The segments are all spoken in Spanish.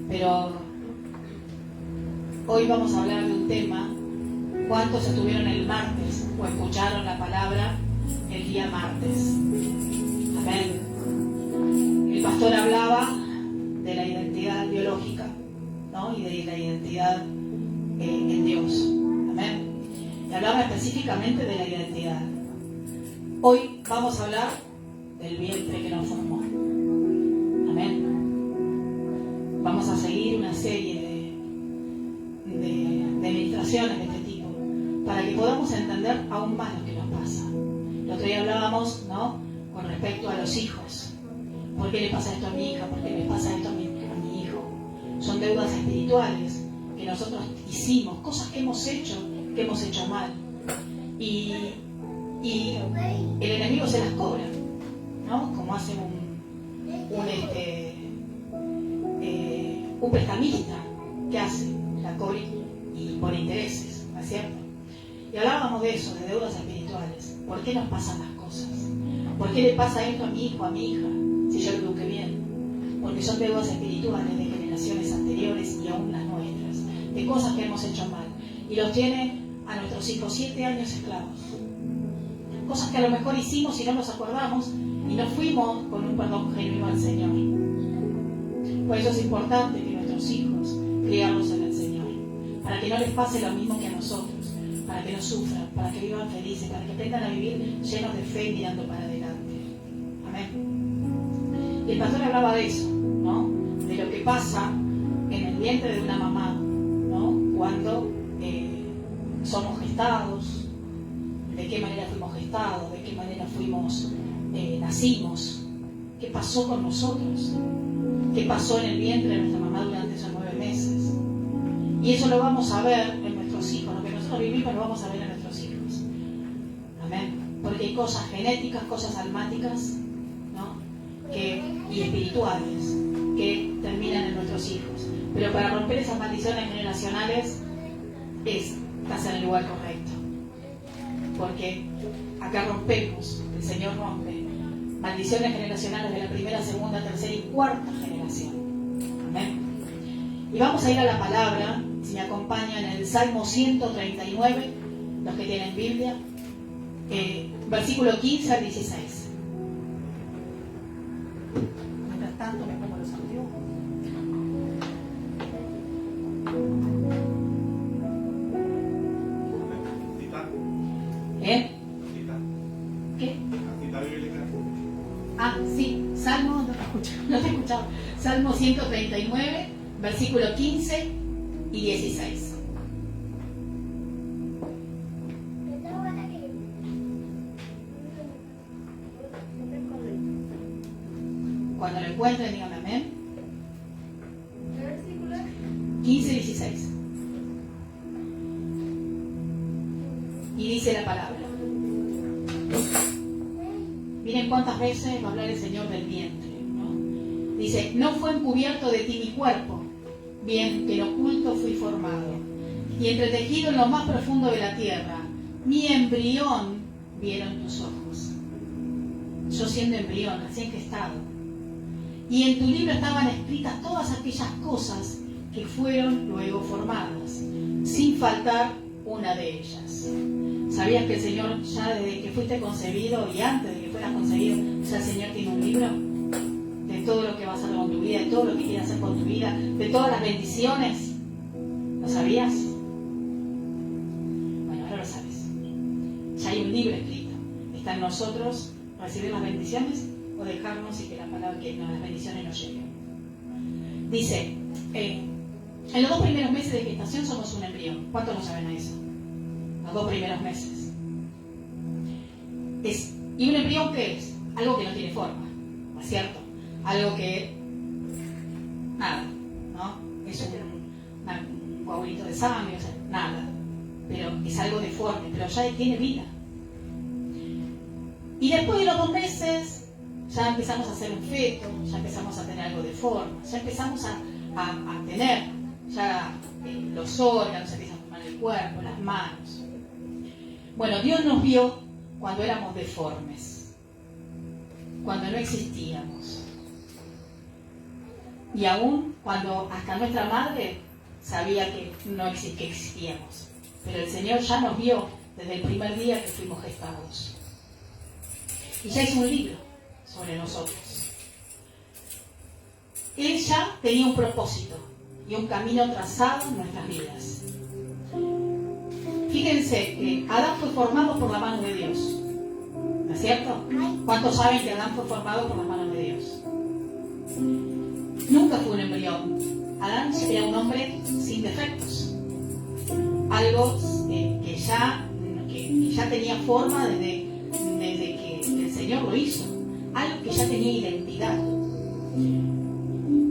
pero hoy vamos a hablar de un tema. ¿Cuántos estuvieron el martes o escucharon la palabra el día martes? Amén. El pastor hablaba de la identidad biológica, ¿no? Y de la identidad en Dios. Amén. Y hablaba específicamente de la identidad. Hoy vamos a hablar del vientre que nos formó. Amén. Vamos a seguir una serie de meditaciones de este tipo para que podamos entender aún más lo que nos pasa. El otro día hablábamos, ¿no?, con respecto a los hijos. ¿Por qué le pasa esto a mi hija? ¿Por qué le pasa esto a mi hijo? Son deudas espirituales que nosotros hicimos, cosas que hemos hecho mal. Y el enemigo se las cobra, ¿no? Como hace un prestamista, que hace la cobra y por intereses, ¿no es cierto? Y hablábamos de eso, de deudas espirituales. ¿Por qué nos pasan las cosas? ¿Por qué le pasa esto a mi hijo, a mi hija, si yo lo eduqué bien? Porque son deudas espirituales de generaciones anteriores y aún las nuestras, de cosas que hemos hecho mal. Y los tiene a nuestros hijos 7 años esclavos. Cosas que a lo mejor hicimos y no nos acordamos y nos fuimos con un perdón genuino al Señor. Por eso es importante que nuestros hijos criarlos en el Señor, para que no les pase lo mismo que a nosotros, para que no sufran, para que vivan felices, para que aprendan a vivir llenos de fe y mirando para adelante. Amén. Y el pastor hablaba de eso, ¿no? De lo que pasa en el vientre de una mamá, ¿no? Cuando somos gestados, de qué manera fuimos gestados, de qué manera nacimos, qué pasó con nosotros, qué pasó en el vientre de nuestra mamá durante esos 9 meses. Y eso lo vamos a ver en nuestros hijos, lo que nosotros vivimos lo vamos a ver en nuestros hijos. Amén. Porque hay cosas genéticas, cosas almáticas, ¿no?, y espirituales que terminan en nuestros hijos. Pero para romper esas maldiciones generacionales estás en el lugar correcto. Porque acá rompemos, el Señor rompe maldiciones generacionales de la primera, segunda, tercera y cuarta generación. Amén. Y vamos a ir a la palabra, si me acompañan, en el Salmo 139, los que tienen Biblia, versículo 15 al 16. Mientras tanto me pongo los anteojos. ¿Eh? ¿Qué? Ah, sí, Salmo, no te he escuchado. Salmo 139, versículo 15 y 16. Cuando lo encuentren, díganme amén. 15 y 16. Y dice la palabra. Miren cuántas veces va a hablar el Señor del vientre, ¿no? Dice, no fue encubierto de ti mi cuerpo, bien que en oculto fui formado, y entretejido en lo más profundo de la tierra, mi embrión vieron tus ojos. Yo siendo embrión, recién gestado. Y en tu libro estaban escritas todas aquellas cosas que fueron luego formadas, sin faltar una de ellas. ¿Sabías que el Señor, ya desde que fuiste concebido y antes de que fueras concebido, ya el Señor tiene un libro de todo lo que va a hacer con tu vida, de todo lo que quiere hacer con tu vida, de todas las bendiciones? ¿Lo sabías? Bueno, ahora lo sabes. Ya hay un libro escrito. Está en nosotros recibir las bendiciones o dejarnos y que las bendiciones nos lleguen. Dice, en los 2 primeros meses de gestación somos un embrión. ¿Cuántos no saben a eso? Los 2 primeros meses. ¿Y un embrión qué es? Algo que no tiene forma, ¿no es cierto? Algo que, nada, ¿no? Es un coagulito de sangre, o sea, nada. Pero es algo deforme, pero ya tiene vida. Y después de los 2 meses, ya empezamos a hacer un feto, ya empezamos a tener algo de forma, ya empezamos a tener ya los órganos, empiezan a formar el cuerpo, las manos. Bueno, Dios nos vio cuando éramos deformes, cuando no existíamos. Y aún cuando hasta nuestra madre sabía que no que existíamos. Pero el Señor ya nos vio desde el primer día que fuimos gestados. Y ya hizo un libro sobre nosotros. Él ya tenía un propósito y un camino trazado en nuestras vidas. Fíjense que Adán fue formado por la mano de Dios. ¿No es cierto? ¿Cuántos saben que Adán fue formado por la mano de Dios? Nunca fue un embrión. Adán era un hombre sin defectos. Algo que ya tenía forma desde que el Señor lo hizo. Algo que ya tenía identidad.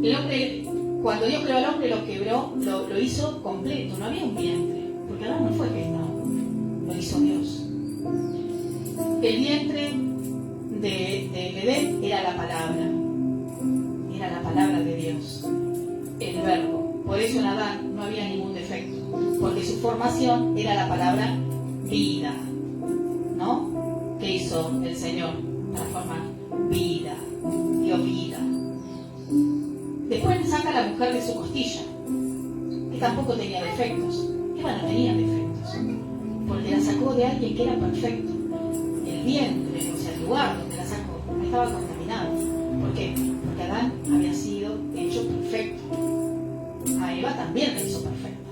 El hombre, cuando Dios creó al hombre, lo hizo completo. No había un vientre. Porque Adán no fue gestado. Lo hizo Dios. El vientre de Edén era la palabra. Era la palabra de Dios. El verbo. Por eso en Adán no había ningún defecto. Porque su formación era la palabra vida. ¿No? ¿Qué hizo el Señor para formar? Vida. Dio vida. Después saca a la mujer de su costilla. Que tampoco tenía defectos. Eva no tenía defectos. Porque la sacó de alguien que era perfecto. El vientre, o sea, el lugar donde la sacó, no estaba contaminado. ¿Por qué? Porque Adán había sido hecho perfecto. A Eva también la hizo perfecta.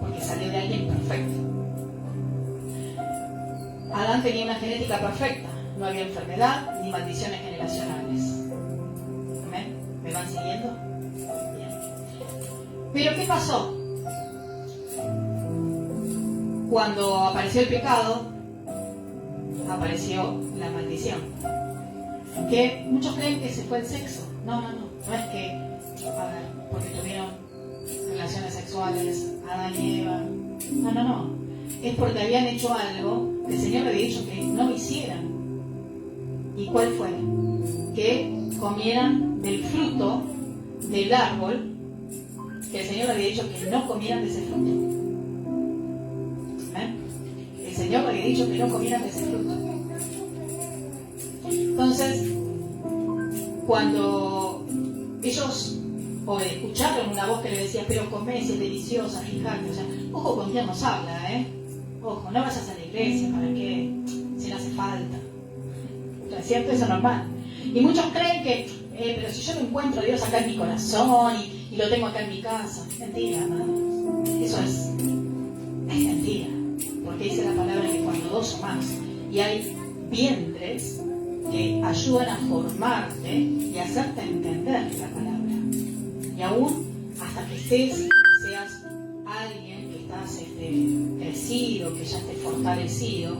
Porque salió de alguien perfecto. Adán tenía una genética perfecta. No había enfermedad ni maldiciones generacionales. ¿Amén? ¿Me van siguiendo? Bien. Pero ¿qué pasó? Cuando apareció el pecado, apareció la maldición. Que muchos creen que se fue el sexo. No es que, porque tuvieron relaciones sexuales, Adán y Eva. No. Es porque habían hecho algo que el Señor le había dicho que no hicieran. ¿Y cuál fue? Que comieran del fruto del árbol, que el Señor le había dicho que no comieran de ese fruto. El Señor le había dicho que no comieran de ese fruto. Entonces, cuando ellos escucharon una voz que le decía, pero comé, si es deliciosa, fíjate, o sea, ojo con quién nos habla, ojo, no vayas a la iglesia, ¿para qué? Si no hace falta. ¿No es cierto? Eso es normal. Y muchos creen que, pero si yo no encuentro a Dios acá en mi corazón y lo tengo acá en mi casa, mentira, hermanos. Eso es mentira. Porque dice la palabra que cuando dos o más, y hay vientres que ayudan a formarte y a hacerte entender la palabra. Y aún hasta que seas alguien que estás crecido, que ya estés fortalecido,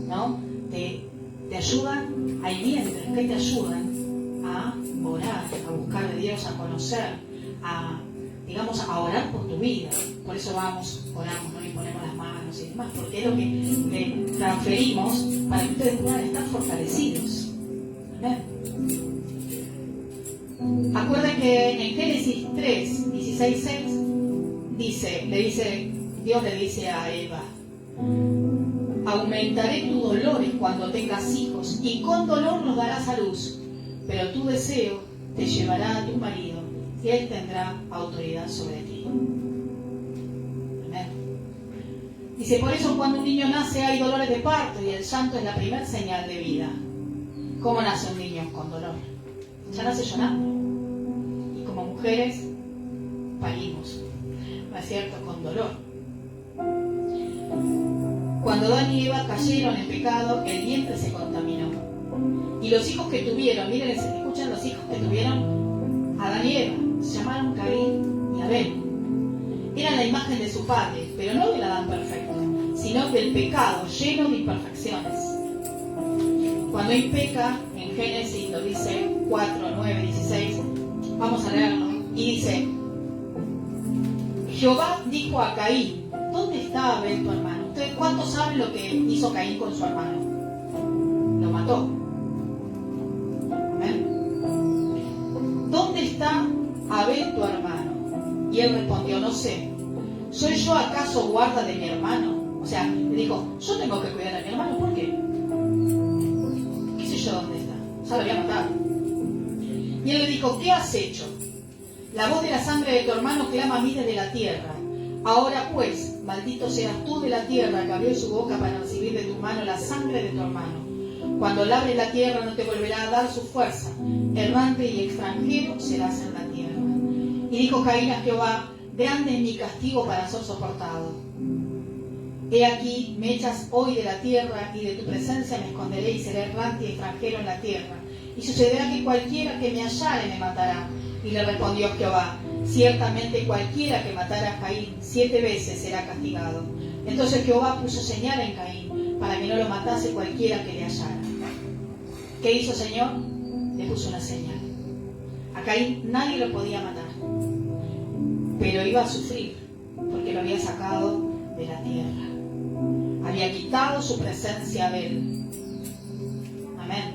¿no? Te ayudan, hay vientres que te ayudan a orar, a buscar de Dios, a conocer, a orar por tu vida. Por eso oramos, no le ponemos las manos y demás, porque es lo que le transferimos para que ustedes puedan estar fortalecidos. ¿Amén? Acuerden que en Génesis 3, 16, 6 Dios le dice a Eva: aumentaré tus dolores cuando tengas hijos y con dolor los darás a luz, pero tu deseo te llevará a tu marido y él tendrá autoridad sobre ti. Amén. Dice, por eso cuando un niño nace hay dolores de parto y el llanto es la primera señal de vida. ¿Cómo nace un niño con dolor? Ya nace llorando. Y como mujeres parimos, ¿no es cierto?, con dolor. Cuando Adán y Eva cayeron en pecado, el vientre se contaminó. Y los hijos que tuvieron, miren, escuchan los hijos que tuvieron Adán y Eva, se llamaron Caín y Abel. Eran la imagen de su padre, pero no del Adán perfecto, sino del pecado lleno de imperfecciones. Cuando él peca, en Génesis lo dice 4, 9, 16, vamos a leerlo, y dice: Jehová dijo a Caín, ¿dónde está Abel tu hermano? ¿Ustedes cuántos saben lo que hizo Caín con su hermano? Lo mató. ¿Ven? ¿Dónde está Abel tu hermano? Y él respondió, no sé. ¿Soy yo acaso guarda de mi hermano? O sea, le dijo, yo tengo que cuidar a mi hermano, ¿por qué? ¿Qué sé yo dónde está? Ya lo había matado. Y él le dijo, ¿qué has hecho? La voz de la sangre de tu hermano clama a mí desde la tierra. Ahora pues, maldito seas tú de la tierra que abrió su boca para recibir de tu mano la sangre de tu hermano. Cuando labres la tierra no te volverá a dar su fuerza. Errante y extranjero serás en la tierra. Y dijo Caín a Jehová, grande es mi castigo para ser soportado. He aquí, me echas hoy de la tierra, y de tu presencia me esconderé, y seré errante y extranjero en la tierra. Y sucederá que cualquiera que me hallare me matará. Y le respondió Jehová, ciertamente cualquiera que matara a Caín 7 veces será castigado. Entonces Jehová puso señal en Caín, para que no lo matase cualquiera que le hallara. ¿Qué hizo el Señor? Le puso una señal. A Caín nadie lo podía matar, pero iba a sufrir, porque lo había sacado de la tierra. Había quitado su presencia de él. Amén.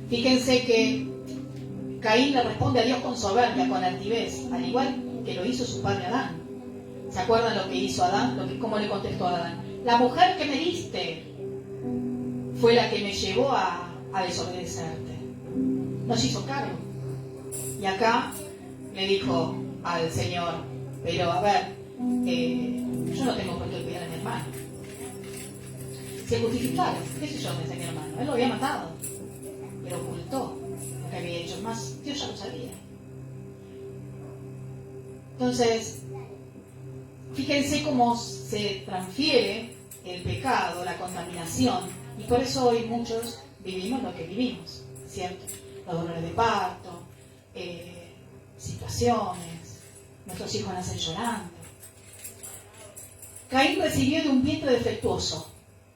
Fíjense que Caín le responde a Dios con soberbia, con altivez, al igual que lo hizo su padre Adán. ¿Se acuerdan lo que hizo Adán? ¿Cómo le contestó a Adán? La mujer que me diste fue la que me llevó a desobedecerte. Nos hizo cargo. Y acá le dijo al Señor, pero a ver, yo no tengo por qué cuidar a mi hermano. Se justificaron, qué sé yo, me decía mi hermano. Él lo había matado, pero ocultó lo que había hecho. Más, Dios ya lo sabía. Entonces, fíjense cómo se transfiere el pecado, la contaminación, y por eso hoy muchos vivimos lo que vivimos, ¿cierto? Los dolores de parto, situaciones, nuestros hijos nacen llorando. Caín recibió de un vientre defectuoso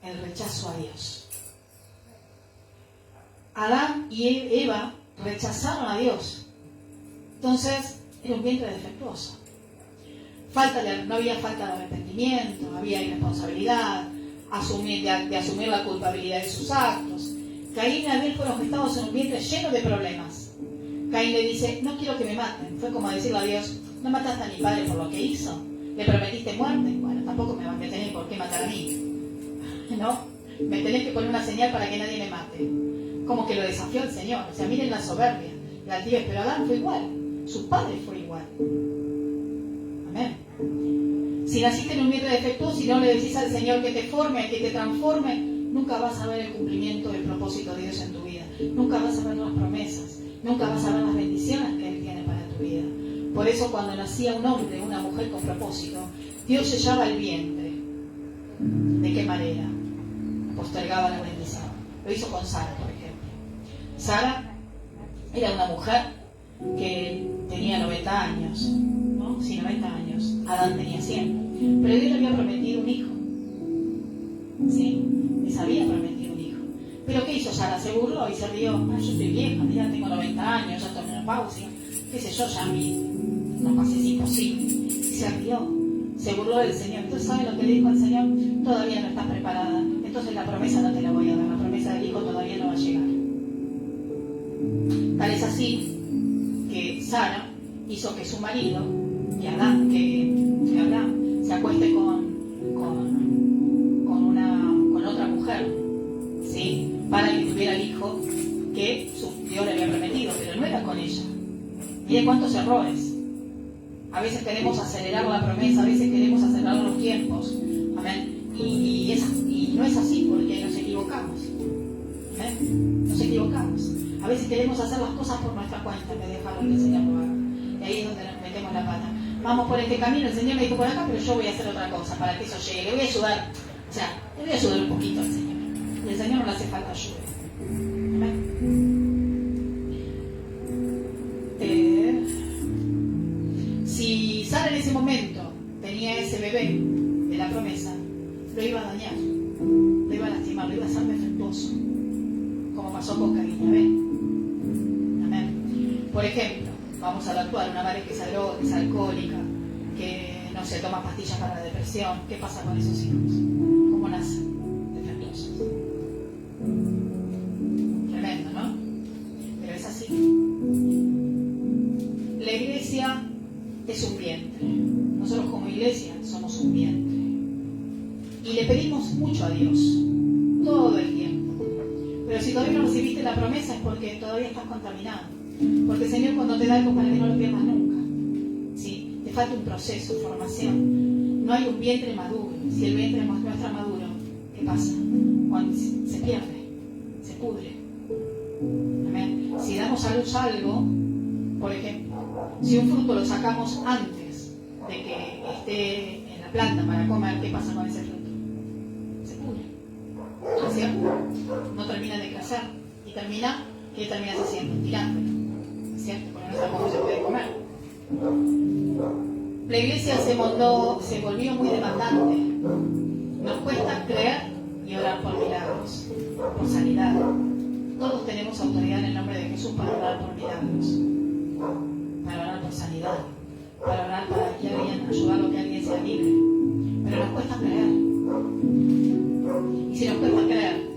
el rechazo a Dios. Adán y Eva rechazaron a Dios. Entonces, era un vientre defectuoso. No había falta de arrepentimiento, había irresponsabilidad, de asumir la culpabilidad de sus actos. Caín y Abel fueron gestados en un vientre lleno de problemas. Caín le dice, no quiero que me maten. Fue como decirle a Dios, no mataste a mi padre por lo que hizo. Le prometiste muerte. Bueno, tampoco me tenés por qué matar a mí. ¿No? Me tenés que poner una señal para que nadie me mate. Como que lo desafió el Señor. O sea, miren la soberbia, la altivez. Pero Adán fue igual. Su padre fue igual. Amén. Si naciste en un vientre defectuoso, si no le decís al Señor que te forme, que te transforme, nunca vas a ver el cumplimiento del propósito de Dios en tu vida. Nunca vas a ver las promesas. Nunca vas a ver las bendiciones que Él tiene para tu vida. Por eso cuando nacía un hombre, una mujer con propósito, Dios sellaba el vientre. ¿De qué manera? Postergaba la bendición. Lo hizo con Sara, por ejemplo. Sara era una mujer que tenía 90 años, ¿no? Sí, 90 años. Adán tenía 100. Pero Dios le había prometido un hijo. ¿Sí? Les había prometido un hijo. Pero ¿qué hizo Sara? Se burló y se rió. Yo estoy vieja, ya tengo 90 años, ya estoy en menopausia. Qué sé yo, ya no pasé, es imposible. Y se rió. Se burló del Señor. Entonces, ¿saben lo que le dijo al Señor? Todavía no estás preparada. Entonces la promesa no te la voy a dar. La promesa del hijo todavía no va a llegar. Tal es así que Sara hizo que su marido, que Abraham, se acueste con otra mujer, ¿sí? Para que tuviera el hijo que Dios le había prometido, pero no era con ella. Miren cuántos errores. A veces queremos acelerar la promesa, a veces queremos acelerar los tiempos. Amén. Y no es así, porque nos equivocamos. ¿Amén? Nos equivocamos. A veces queremos hacer las cosas por nuestra cuenta en vez de dejar que el Señor lo haga. Y ahí es donde nos metemos la pata. Vamos por este camino, el Señor me dijo por acá, pero yo voy a hacer otra cosa para que eso llegue. Le voy a ayudar, le voy a ayudar un poquito al Señor. Y al Señor no le hace falta ayuda. Amén. Si Sara en ese momento tenía ese bebé de la promesa, lo iba a dañar, lo iba a lastimar, lo iba a hacer defectuoso, como pasó con Caín y Abel. Amén. Por ejemplo, vamos a lo actual, una madre que es alcohólica, que no se toma pastillas para la depresión, ¿qué pasa con esos hijos? ¿Cómo nacen? Defectuosos. Tremendo, ¿no? Pero es así. La iglesia es un vientre. Nosotros como iglesia somos un vientre. Y le pedimos mucho a Dios, todo el tiempo. Pero si todavía no recibiste la promesa es porque todavía estás contaminado. Porque el Señor cuando te da algo para que no lo pierdas nunca. Le falta un proceso, formación. No hay un vientre maduro. Si el vientre no está maduro, ¿qué pasa? Cuando se pierde, se pudre. Amén. Si damos a luz algo, por ejemplo, si un fruto lo sacamos antes de que esté en la planta para comer, ¿qué pasa con ese fruto? Se pudre. ¿No es cierto? No termina de crecer. Y termina, ¿qué terminas haciendo? Tirándolo. ¿No es cierto? Porque no sabemos cómo se puede comer. La iglesia se volvió muy demandante. Nos cuesta creer y orar por milagros, por sanidad. Todos tenemos autoridad en el nombre de Jesús para orar por milagros, para orar por sanidad, para orar para que alguien, ayudarlo a que alguien sea libre. Pero nos cuesta creer. Y si nos cuesta creer,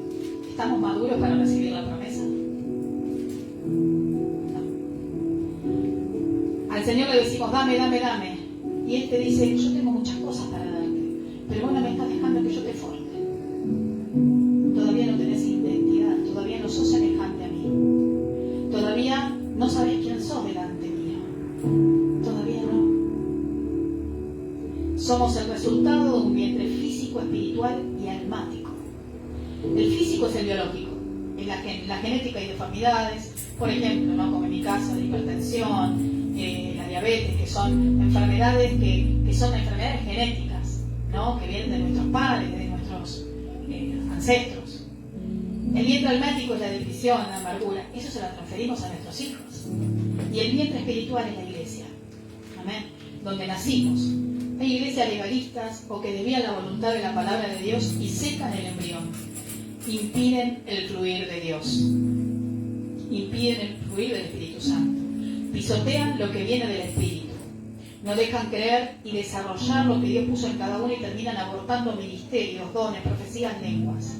¿estamos maduros para recibir la promesa? No. Al Señor le decimos, dame, dame, dame. Y Él te dice, yo tengo muchas cosas para darte, pero vos no me estás dejando que yo te forme. Todavía no tenés identidad, todavía no sos semejante a mí. Todavía no sabes quién sos delante mío. Todavía no. Somos el resultado de un vientre físico, espiritual y almático. El físico es el biológico, en la genética y deformidades, por ejemplo, ¿no? Como en mi caso, la hipertensión, la diabetes, que son enfermedades que son enfermedades genéticas, ¿no? Que vienen de nuestros padres, de nuestros ancestros. El vientre almático es la depresión, la amargura, eso se lo transferimos a nuestros hijos. Y el vientre espiritual es la iglesia, amén, donde nacimos. Hay iglesias legalistas o que desvían la voluntad de la palabra de Dios y secan el embrión, impiden el fluir de Dios, impiden el fluir del Espíritu Santo, pisotean lo que viene del Espíritu, no dejan creer y desarrollar lo que Dios puso en cada uno y terminan abortando ministerios, dones, profecías, lenguas.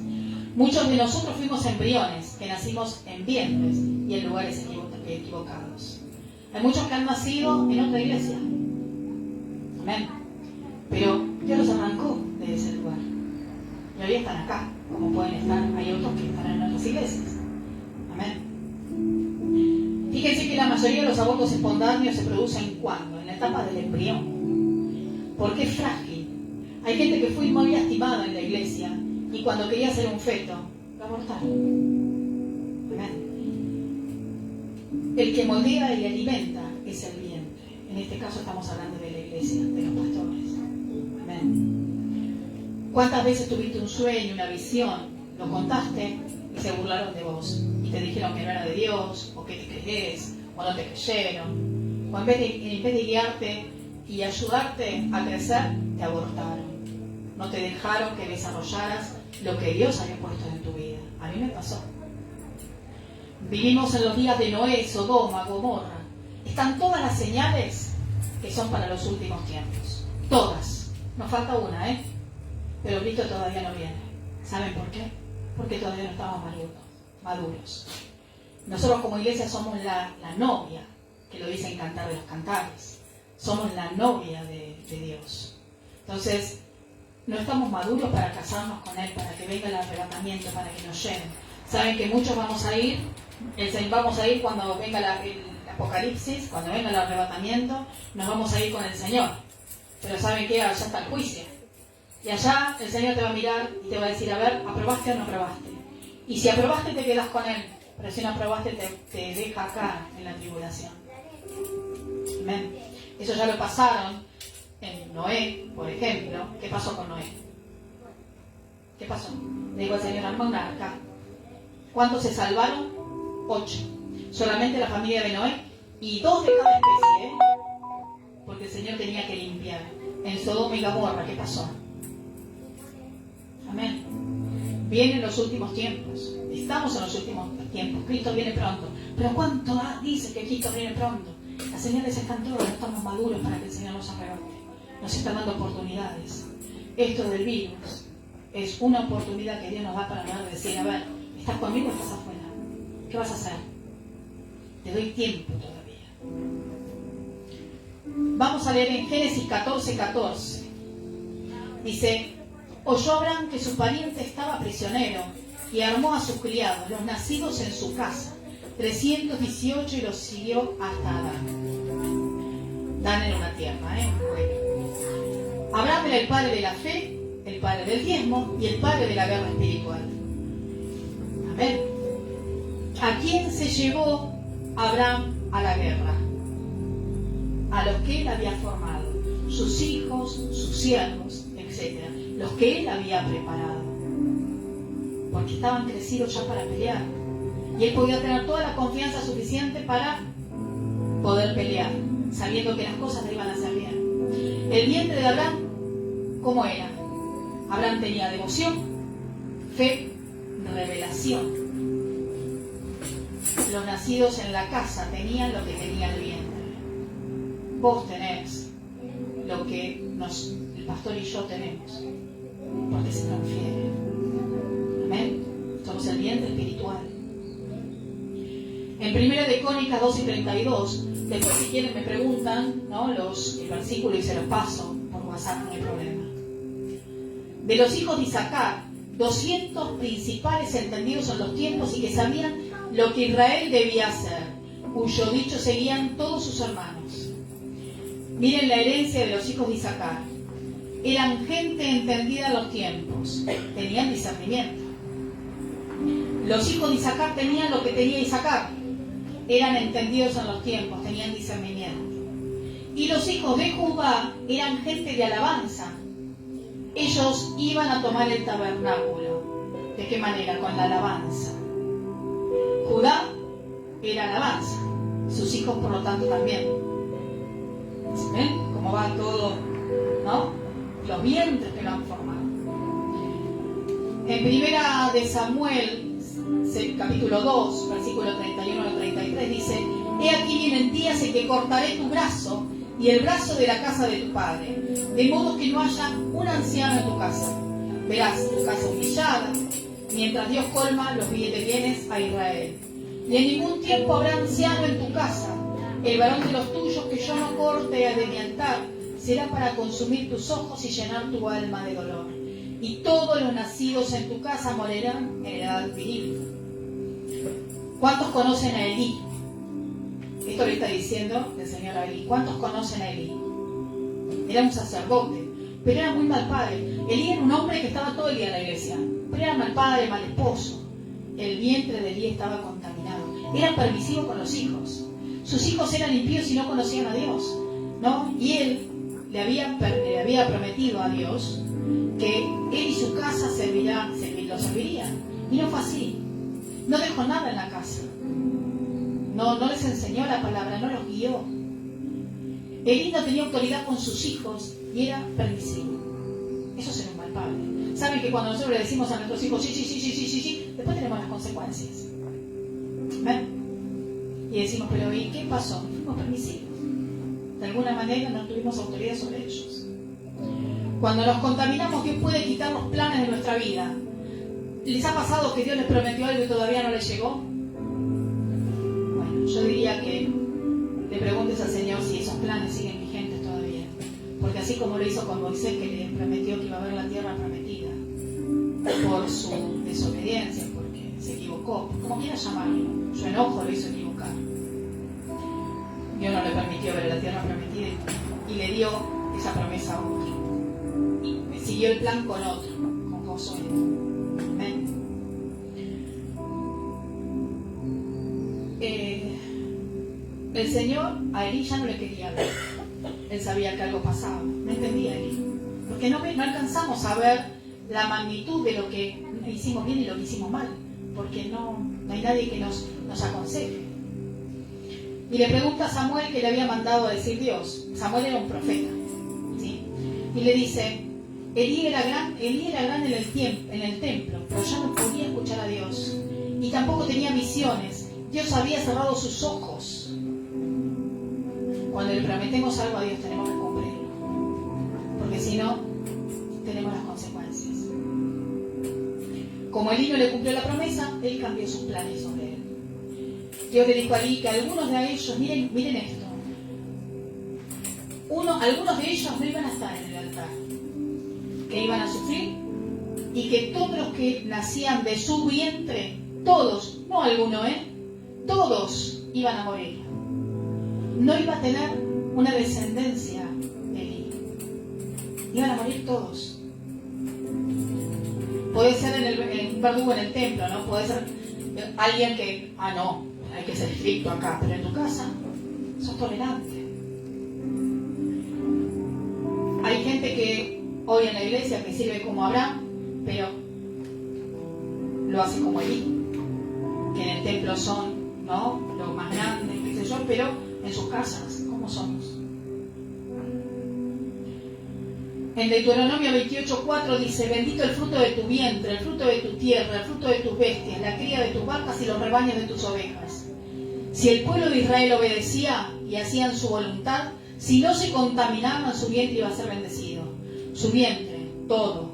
Muchos de nosotros fuimos embriones, que nacimos en vientres y en lugares equivocados. Hay muchos que han nacido en otra iglesia, amén, pero Dios los arrancó de ese lugar y hoy están acá, como pueden estar, hay otros que están en otras iglesias, amén. Fíjense que la mayoría de los abortos espontáneos se producen ¿cuándo? En la etapa del embrión, porque es frágil. Hay gente que fue muy lastimada en la iglesia y cuando quería hacer un feto, lo abortaron. Amén. El que moldea y alimenta es el vientre. En este caso estamos hablando de la iglesia, de los pastores. Amén. ¿Cuántas veces tuviste un sueño, una visión, lo contaste y se burlaron de vos? Y te dijeron que no era de Dios, o que te crees, o no te creyeron. O en vez de guiarte y ayudarte a crecer, te abortaron. No te dejaron que desarrollaras lo que Dios había puesto en tu vida. A mí me pasó. Vivimos en los días de Noé, Sodoma, Gomorra. Están todas las señales que son para los últimos tiempos. Todas. Nos falta una, Pero Cristo todavía no viene. ¿Saben por qué? Porque todavía no estamos maduros. Nosotros como iglesia somos la novia, que lo dice en Cantar de los Cantares. Somos la novia de Dios. Entonces, no estamos maduros para casarnos con Él, para que venga el arrebatamiento, para que nos llenen. Saben que muchos vamos a ir cuando venga el Apocalipsis, cuando venga el arrebatamiento, nos vamos a ir con el Señor. Pero ¿saben qué? Allá está el juicio. Y allá el Señor te va a mirar y te va a decir, a ver, ¿aprobaste o no aprobaste? Y si aprobaste te quedas con Él, pero si no aprobaste te deja acá en la tribulación. Amén. Eso ya lo pasaron en Noé, por ejemplo. ¿Qué pasó con Noé? ¿Qué pasó? Le dijo el Señor, arma una arca. ¿Cuántos se salvaron? 8. Solamente la familia de Noé y 2 de cada especie, porque el Señor tenía que limpiar. En Sodoma y Gomorra, ¿qué pasó? Amén. Vienen los últimos tiempos. Estamos en los últimos tiempos. Cristo viene pronto. Pero ¿cuánto dice que Cristo viene pronto? Las señales están todas, no estamos maduros para que el Señor nos arrebate. Nos está dando oportunidades. Esto del virus es una oportunidad que Dios nos da para decir, a ver, ¿estás conmigo o estás afuera? ¿Qué vas a hacer? Te doy tiempo todavía. Vamos a leer en Génesis 14:14. Dice, oyó Abraham que su pariente estaba prisionero y armó a sus criados, los nacidos en su casa, 318, y los siguió hasta Adán. dan en una tierra. Bueno. Abraham era el padre de la fe, el padre del diezmo y el padre de la guerra espiritual. Amén. ¿A quién se llevó Abraham a la guerra? A los que él había formado, sus hijos, sus siervos, etc. Los que él había preparado. Porque estaban crecidos ya para pelear. Y él podía tener toda la confianza suficiente para poder pelear, sabiendo que las cosas le iban a hacer bien. El vientre de Abraham, ¿cómo era? Abraham tenía devoción, fe, revelación. Los nacidos en la casa tenían lo que tenía el vientre. Vos tenés lo que el pastor y yo tenemos, porque se transfiere. Amén. Somos el vientre espiritual. En 1 de Crónicas 2:32, después si quieren me preguntan, ¿no?, el versículo y se los paso por WhatsApp, no hay problema. De los hijos de Isaacar, 200 principales entendidos en los tiempos y que sabían lo que Israel debía hacer, cuyo dicho seguían todos sus hermanos. Miren la herencia de los hijos de Isaacar. Eran gente entendida en los tiempos, tenían discernimiento. Los hijos de Isaacar tenían lo que tenía Isaacar, eran entendidos en los tiempos, tenían discernimiento. Y los hijos de Judá eran gente de alabanza. Ellos iban a tomar el tabernáculo. ¿De qué manera? Con la alabanza. Judá era alabanza, sus hijos por lo tanto también. ¿Ven cómo va todo, no? Los vientres que lo han formado. En 1 de Samuel, capítulo 2, versículo 31 al 33, dice: He aquí vienen días en que cortaré tu brazo y el brazo de la casa de tu padre, de modo que no haya un anciano en tu casa. Verás tu casa humillada, mientras Dios colma los bienes a Israel. Y en ningún tiempo habrá anciano en tu casa. El varón de los tuyos que yo no corte de mi altar será para consumir tus ojos y llenar tu alma de dolor. Y todos los nacidos en tu casa morirán en edad viril. ¿Cuántos conocen a Elí? Esto le está diciendo el Señor a Elí. ¿Cuántos conocen a Elí? Era un sacerdote, pero era muy mal padre. Elí era un hombre que estaba todo el día en la iglesia, pero era mal padre, mal esposo. El vientre de Elí estaba contaminado. Era permisivo con los hijos. Sus hijos eran impíos y no conocían a Dios, ¿no? Y él le había prometido a Dios que él y su casa lo servirían. Y no fue así. No dejó nada en la casa. No les enseñó la palabra, no los guió. Elí no tenía autoridad con sus hijos y era permisivo. Eso es ser un mal padre. Saben que cuando nosotros le decimos a nuestros hijos sí, después tenemos las consecuencias. ¿Ven? Y decimos, pero ¿y qué pasó? Fuimos permisivos. De alguna manera no tuvimos autoridad sobre ellos. Cuando nos contaminamos, Dios puede quitar los planes de nuestra vida. ¿Les ha pasado que Dios les prometió algo y todavía no les llegó? Bueno, yo diría que le preguntes al Señor si esos planes siguen vigentes todavía. Porque así como lo hizo con Moisés, que le prometió que iba a haber la tierra prometida, por su desobediencia, porque se equivocó, como quiera llamarlo, su enojo lo hizo equivocar. Dios no le permitió ver la tierra prometida y le dio esa promesa a otro. Y siguió el plan con otro, con Josué. Amén. El Señor a Elí ya no le quería ver. Él sabía que algo pasaba. No entendía Elí. Porque no alcanzamos a ver la magnitud de lo que hicimos bien y lo que hicimos mal. Porque no hay nadie que nos aconseje. Y le pregunta a Samuel que le había mandado a decir Dios. Samuel era un profeta, ¿sí? Y le dice: Elí era gran en el templo, pero ya no podía escuchar a Dios. Y tampoco tenía visiones. Dios había cerrado sus ojos. Cuando le prometemos algo a Dios tenemos que cumplirlo. Porque si no, tenemos las consecuencias. Como Elí no le cumplió la promesa, él cambió sus planes sobre él. Dios le dijo a Elí que algunos de ellos, miren esto, algunos de ellos no iban a estar en el altar, que iban a sufrir, y que todos los que nacían de su vientre, todos, no alguno, todos iban a morir. No iba a tener una descendencia de Elí. Iban a morir todos. Puede ser un verdugo en el templo, ¿no? Puede ser alguien que, no, hay que ser estricto acá, pero en tu casa sos tolerante. Hay gente que hoy en la iglesia que sirve como Abraham, pero lo hace como Elí, que en el templo son, ¿no?, los más grandes, qué sé yo, pero en sus casas, ¿cómo somos? En Deuteronomio 28:4 dice: bendito el fruto de tu vientre, el fruto de tu tierra, el fruto de tus bestias, la cría de tus vacas y los rebaños de tus ovejas. Si el pueblo de Israel obedecía y hacían su voluntad, si no se contaminaban, su vientre iba a ser bendecido. Su vientre, todo,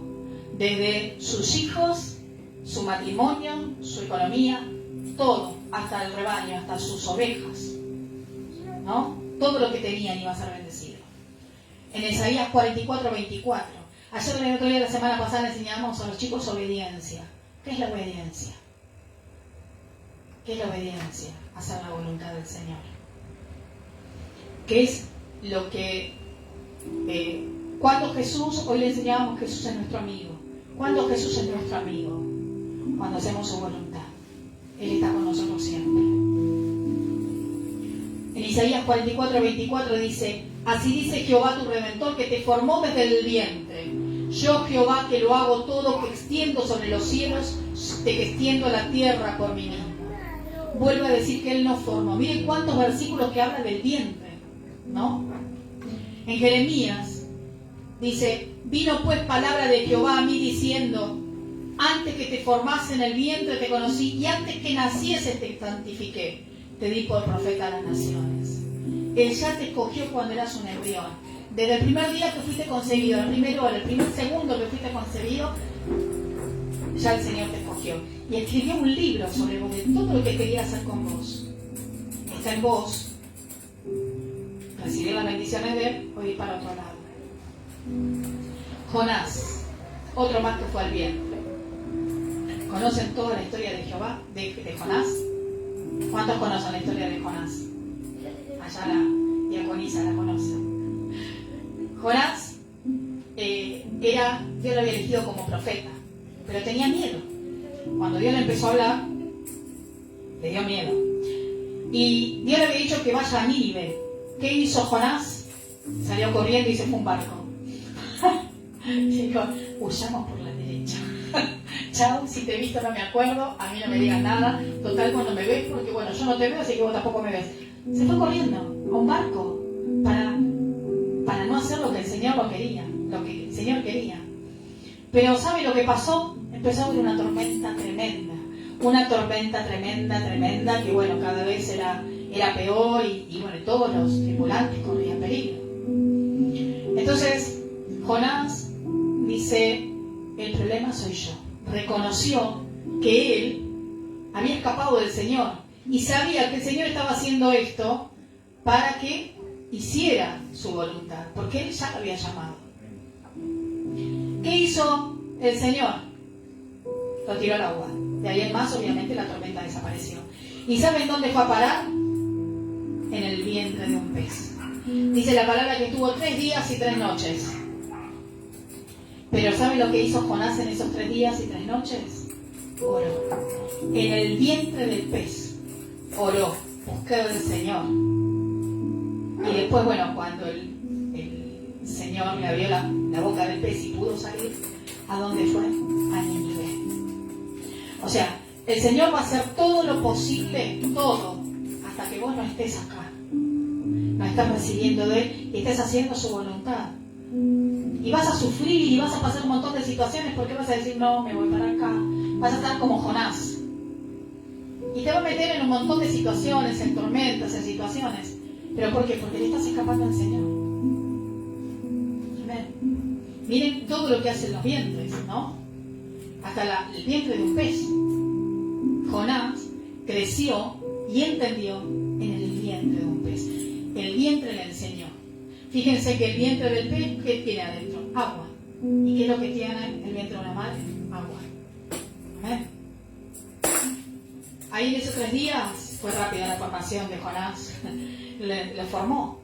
desde sus hijos, su matrimonio, su economía, todo, hasta el rebaño, hasta sus ovejas, ¿no? Todo lo que tenían iba a ser bendecido. En Isaías 44:24. Ayer, el otro día, la semana pasada, enseñamos a los chicos obediencia. ¿Qué es la obediencia? ¿Qué es la obediencia? Hacer la voluntad del Señor. ¿Qué es lo que... cuando Jesús, hoy le enseñábamos que Jesús es nuestro amigo. ¿Cuándo Jesús es nuestro amigo? Cuando hacemos su voluntad. Él está con nosotros siempre. En Isaías 44:24 dice: así dice Jehová tu Redentor, que te formó desde el vientre. Yo, Jehová, que lo hago todo, que extiendo sobre los cielos, que extiendo la tierra por mí mismo. Vuelve a decir que Él nos formó. Miren cuántos versículos que hablan del vientre, ¿no? En Jeremías dice: vino pues palabra de Jehová a mí diciendo: antes que te formase en el vientre te conocí, y antes que nacieses te santifiqué, te di por profeta a las naciones. Él ya te escogió cuando eras un embrión. Desde el primer día que fuiste concebido, el primer segundo que fuiste concebido, ya el Señor te escogió. Y escribió un libro sobre vos, de todo lo que quería hacer con vos. Está en vos. Recibir las bendiciones de Él o ir para otro lado. Jonás, otro más que fue al vientre. ¿Conocen toda la historia de Jehová, de Jonás? ¿Cuántos conocen la historia de Jonás? Allá la diaconisa la conoce. Jonás Dios lo había elegido como profeta, pero tenía miedo. Cuando Dios le empezó a hablar, le dio miedo. Y Dios le había dicho que vaya a Nínive. ¿Qué hizo Jonás? Salió corriendo y se fue a un barco. Dijo: huyamos por la derecha. Chao, si te he visto no me acuerdo, a mí no me digas nada. Total, cuando me ves, porque bueno, yo no te veo, así que vos tampoco me ves. Se fue corriendo a un barco para no hacer lo que el Señor lo quería, lo que el Señor quería. Pero ¿sabe lo que pasó? Empezó a haber una tormenta tremenda. Una tormenta tremenda, que bueno, cada vez era peor y bueno, todos los tripulantes corrían peligro. Entonces, Jonás dice: el problema soy yo. Reconoció que él había escapado del Señor y sabía que el Señor estaba haciendo esto para que hiciera su voluntad, porque Él ya lo había llamado. ¿Qué hizo el Señor? Lo tiró al agua. De ahí en más, obviamente, la tormenta desapareció. ¿Y saben dónde fue a parar? En el vientre de un pez. Dice la palabra que estuvo 3 días y 3 noches. Pero ¿saben lo que hizo Jonás en esos 3 días y 3 noches? Oró. En el vientre del pez. Oró. Buscó al Señor. Y después, bueno, cuando el Señor le abrió la boca del pez y pudo salir, ¿a dónde fue? A Nínive. O sea, el Señor va a hacer todo lo posible, todo, hasta que vos no estés acá. No estás recibiendo de Él y estés haciendo su voluntad. Y vas a sufrir y vas a pasar un montón de situaciones porque vas a decir: no, me voy para acá. Vas a estar como Jonás. Y te va a meter en un montón de situaciones, en tormentas, en situaciones. ¿Pero por qué? Porque le estás escapando al Señor. Amén. Miren todo lo que hacen los vientres, ¿no? Hasta el vientre de un pez. Jonás creció y entendió en el vientre de un pez. El vientre le enseñó. Fíjense que el vientre del pez, ¿qué tiene adentro? Agua. ¿Y qué es lo que tiene el vientre de una madre? Agua. Amén. Ahí en esos 3 días fue rápida la formación de Jonás. Lo formó.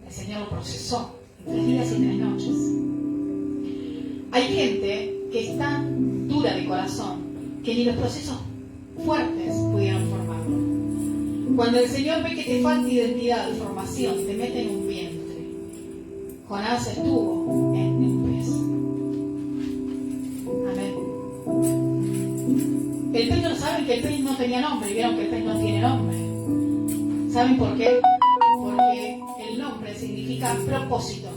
El Señor lo procesó en 3 días y 3 noches. Hay gente que es tan dura de corazón que ni los procesos fuertes pudieron formarlo. Cuando el Señor ve que te falta identidad y formación, te mete en un vientre. Jonás estuvo en un pez. Amén. El pez, no saben que el pez no tenía nombre, y vieron que el pez no tiene nombre. ¿Saben por qué? Porque el nombre significa propósito.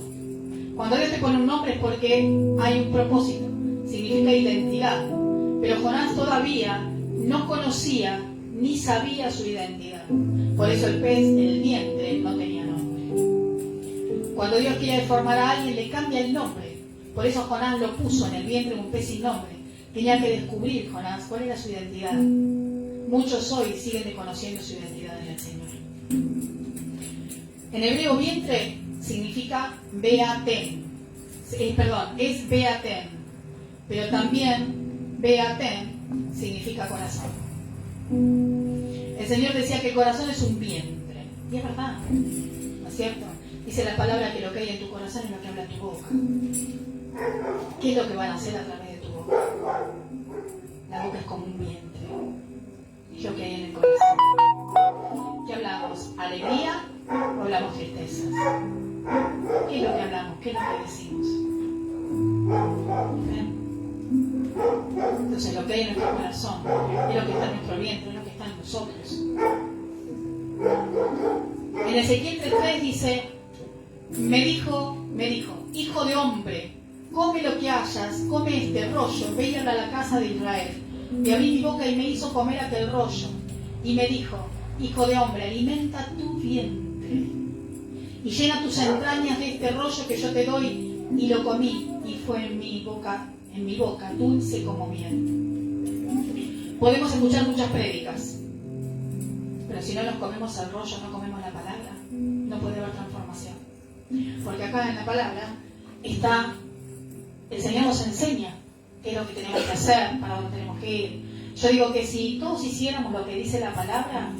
Cuando Dios te pone un nombre es porque hay un propósito, significa identidad. Pero Jonás todavía no conocía ni sabía su identidad. Por eso el pez en el vientre no tenía nombre. Cuando Dios quiere formar a alguien, le cambia el nombre. Por eso Jonás lo puso en el vientre de un pez sin nombre. Tenía que descubrir, Jonás, cuál era su identidad. Muchos hoy siguen desconociendo su identidad en el Señor. En hebreo, vientre significa beaten. Es beaten. Pero también beaten significa corazón. El Señor decía que el corazón es un vientre. Y es verdad, ¿no es cierto? Dice la palabra que lo que hay en tu corazón es lo que habla tu boca. ¿Qué es lo que van a hacer a través de tu boca? La boca es como un vientre. Es lo que hay en el corazón. ¿Qué hablamos? ¿Alegría o hablamos tristezas? ¿Qué es lo que hablamos? ¿Qué es lo que decimos? ¿Ven? Entonces lo que hay en nuestro corazón es lo que está en nuestro vientre, es lo que está en nosotros. En Ezequiel 3:3 dice, me dijo, hijo de hombre, come lo que hayas, come este rollo, ve y habla a la casa de Israel. Y abrí mi boca y me hizo comer aquel rollo. Y me dijo, hijo de hombre, alimenta tu vientre y llena tus entrañas de este rollo que yo te doy. Y lo comí y fue en mi boca dulce como miel. Podemos escuchar muchas prédicas, pero si no nos comemos el rollo, no comemos la palabra, no puede haber transformación. Porque acá en la palabra está, el Señor nos enseña qué es lo que tenemos que hacer, para dónde tenemos que ir. Yo digo que si todos hiciéramos lo que dice la palabra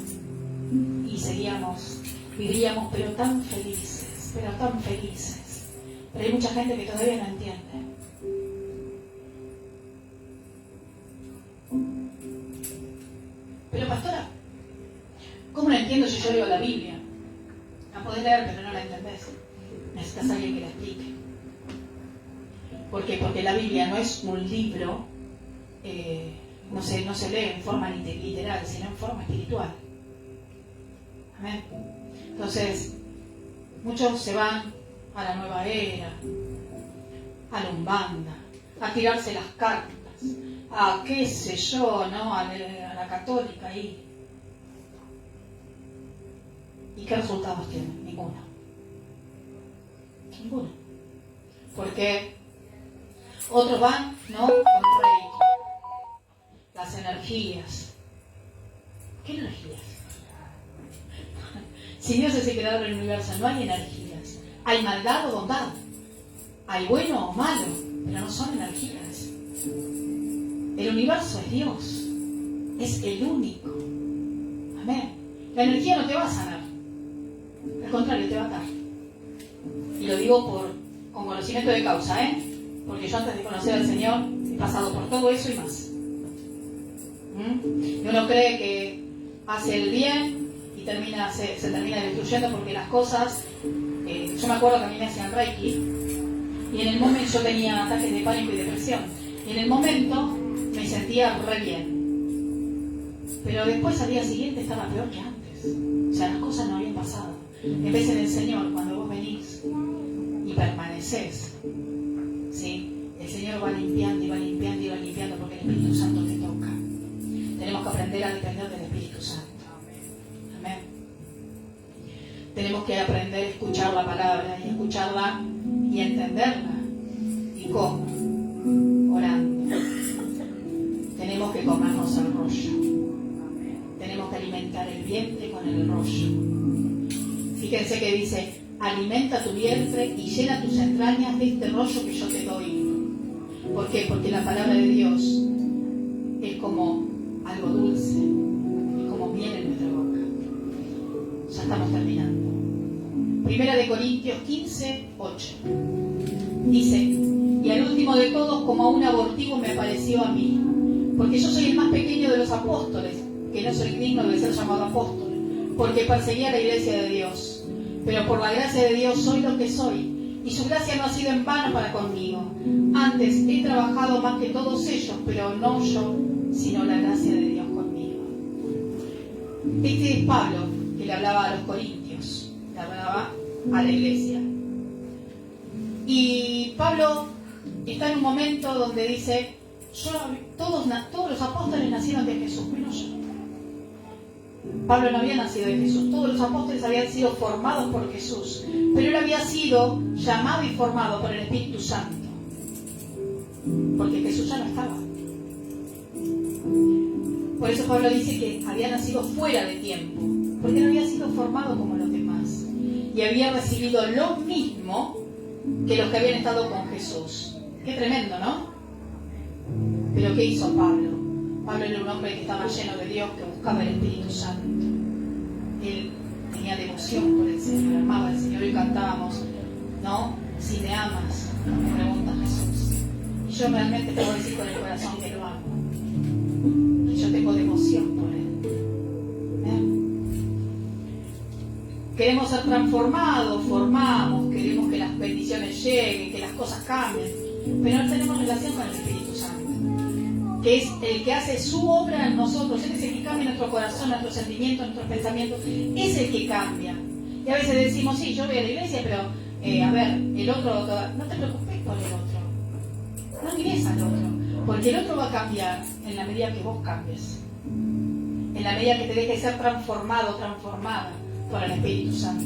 y seguíamos, viviríamos pero tan felices, pero tan felices. Pero hay mucha gente que todavía no entiende. Pero pastora, ¿cómo la entiendo si yo leo la Biblia? La podés leer pero no la entendés. Necesitas a alguien que la explique. ¿Por qué? Porque la Biblia no es un libro, no se lee en forma literal, sino en forma espiritual. Amén. Entonces, muchos se van a la nueva era, a la Umbanda, a tirarse las cartas, a qué sé yo, ¿no? A la católica ahí. ¿Y qué resultados tienen? Ninguno. Porque otros van, ¿no? Con Reiki, las energías. ¿Qué energías? Si Dios es el creador del universo, no hay energías. Hay maldad o bondad. Hay bueno o malo, pero no son energías. El universo es Dios. Es el único. Amén. La energía no te va a sanar. Al contrario, te va a atar. Y lo digo con conocimiento de causa, porque yo antes de conocer al Señor he pasado por todo eso y más. Y uno cree que hace el bien y se termina destruyendo porque las cosas... yo me acuerdo que a mí me hacían Reiki y en el momento yo tenía ataques de pánico y depresión. Y en el momento me sentía re bien. Pero después al día siguiente estaba peor que antes. O sea, las cosas no habían pasado. En vez en el Señor, cuando vos venís y permanecés, ¿sí? El Señor va limpiando y va limpiando y va limpiando porque el Espíritu Santo te toca. Tenemos que aprender a depender del Espíritu Santo. Amén. Tenemos que aprender a escuchar la palabra y escucharla y entenderla. ¿Y cómo? Orando. Tenemos que comernos el rollo. Tenemos que alimentar el vientre con el rollo. Fíjense que dice, alimenta tu vientre y llena tus entrañas de este rollo que yo te doy. ¿Por qué? Porque la palabra de Dios es como algo dulce, es como miel en nuestra boca. Ya estamos terminando. Primera de Corintios 15, 8. Dice, y al último de todos, como a un abortivo me apareció a mí, porque yo soy el más pequeño de los apóstoles, que no soy digno de ser llamado apóstol, porque perseguía la iglesia de Dios. Pero por la gracia de Dios soy lo que soy, y su gracia no ha sido en vano para conmigo. Antes he trabajado más que todos ellos, pero no yo, sino la gracia de Dios conmigo. Este es Pablo, que le hablaba a los corintios, le hablaba a la iglesia. Y Pablo está en un momento donde dice, todos los apóstoles nacieron de Jesús, menos yo. Pablo no había nacido de Jesús, todos los apóstoles habían sido formados por Jesús, pero él había sido llamado y formado por el Espíritu Santo, porque Jesús ya no estaba. Por eso Pablo dice que había nacido fuera de tiempo, porque no había sido formado como los demás, y había recibido lo mismo que los que habían estado con Jesús. Qué tremendo, ¿no? Pero ¿qué hizo Pablo? Pablo era un hombre que estaba lleno de Dios, que buscaba el Espíritu Santo. Él tenía devoción por el Señor, amaba al Señor, y cantábamos, ¿no? Si me amas, me pregunta Jesús. Y yo realmente puedo decir con el corazón que lo amo. Y yo tengo devoción por Él. Queremos ser transformados, formamos, queremos que las bendiciones lleguen, que las cosas cambien, pero no tenemos relación con el Espíritu Santo, que es el que hace su obra en nosotros. Él es el que cambia nuestro corazón, nuestros sentimientos, nuestros pensamientos, es el que cambia. Y a veces decimos, sí, yo voy a la iglesia, pero a ver, el otro, no te preocupes por el otro, no mires al otro, porque el otro va a cambiar en la medida que vos cambies, en la medida que te dejes ser transformado, transformada por el Espíritu Santo.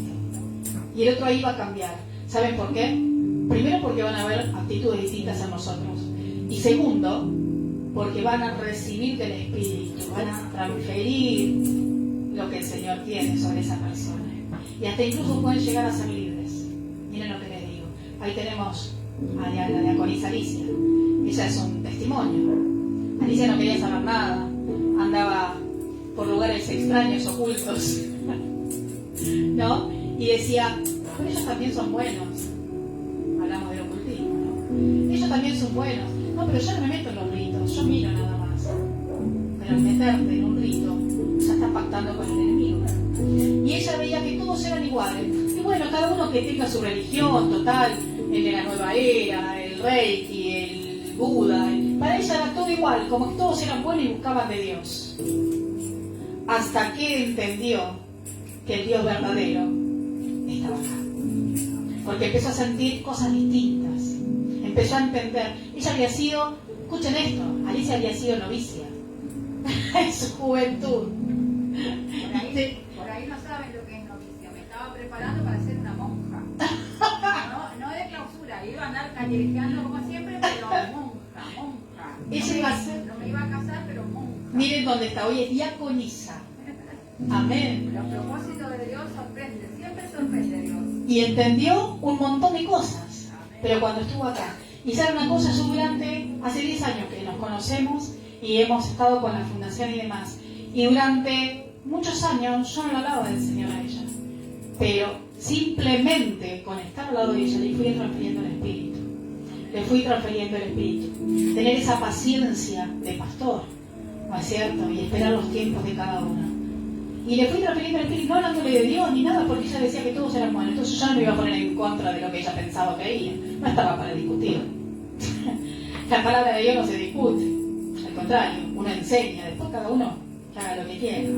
Y el otro ahí va a cambiar. ¿Saben por qué? Primero, porque van a haber actitudes distintas en nosotros. Y segundo, porque van a recibir del Espíritu, van a transferir lo que el Señor tiene sobre esa persona. Y hasta incluso pueden llegar a ser libres. Miren lo que les digo. Ahí tenemos a la diaconisa Alicia. Ella es un testimonio. Alicia no quería saber nada. Andaba por lugares extraños, ocultos. ¿No? Y decía, pero ellos también son buenos. Hablamos del ocultismo, ¿no? Ellos también son buenos. No, pero yo no me meto en los ritos, yo miro nada más. Pero al meterte en un rito, ya estás pactando con el enemigo. Y ella veía que todos eran iguales. Y bueno, cada uno que tenga su religión, total, el de la nueva era, el Reiki, el Buda. Para ella era todo igual, como que todos eran buenos y buscaban de Dios. Hasta que entendió que el Dios verdadero estaba acá. Porque empezó a sentir cosas distintas. Empezó a entender. Ella había sido, escuchen esto, Alicia había sido novicia en su juventud. Por ahí no saben lo que es novicia. Me estaba preparando para ser una monja. No de clausura, iba a andar callejeando como siempre, pero monja. Ella iba a ser, no me iba a casar, pero monja. Miren dónde está, hoy es diaconisa. Amén. Los propósitos de Dios sorprenden, siempre sorprende Dios. Y entendió un montón de cosas, pero cuando estuvo acá. Y sabe una cosa, yo hace 10 años que nos conocemos y hemos estado con la fundación y demás. Y durante muchos años yo no le hablaba del Señor a ella. Pero simplemente con estar al lado de ella le fui transfiriendo el Espíritu. Le fui transfiriendo el Espíritu. Tener esa paciencia de pastor, ¿no es cierto? Y esperar los tiempos de cada uno. Y le fui transfiriendo el Espíritu, no hablándole de Dios ni nada, porque ella decía que todos eran buenos. Entonces yo no me iba a poner en contra de lo que ella pensaba o creía. No estaba para discutir. La palabra de Dios no se discute. Al contrario, uno enseña. Después cada uno que haga lo que quiera.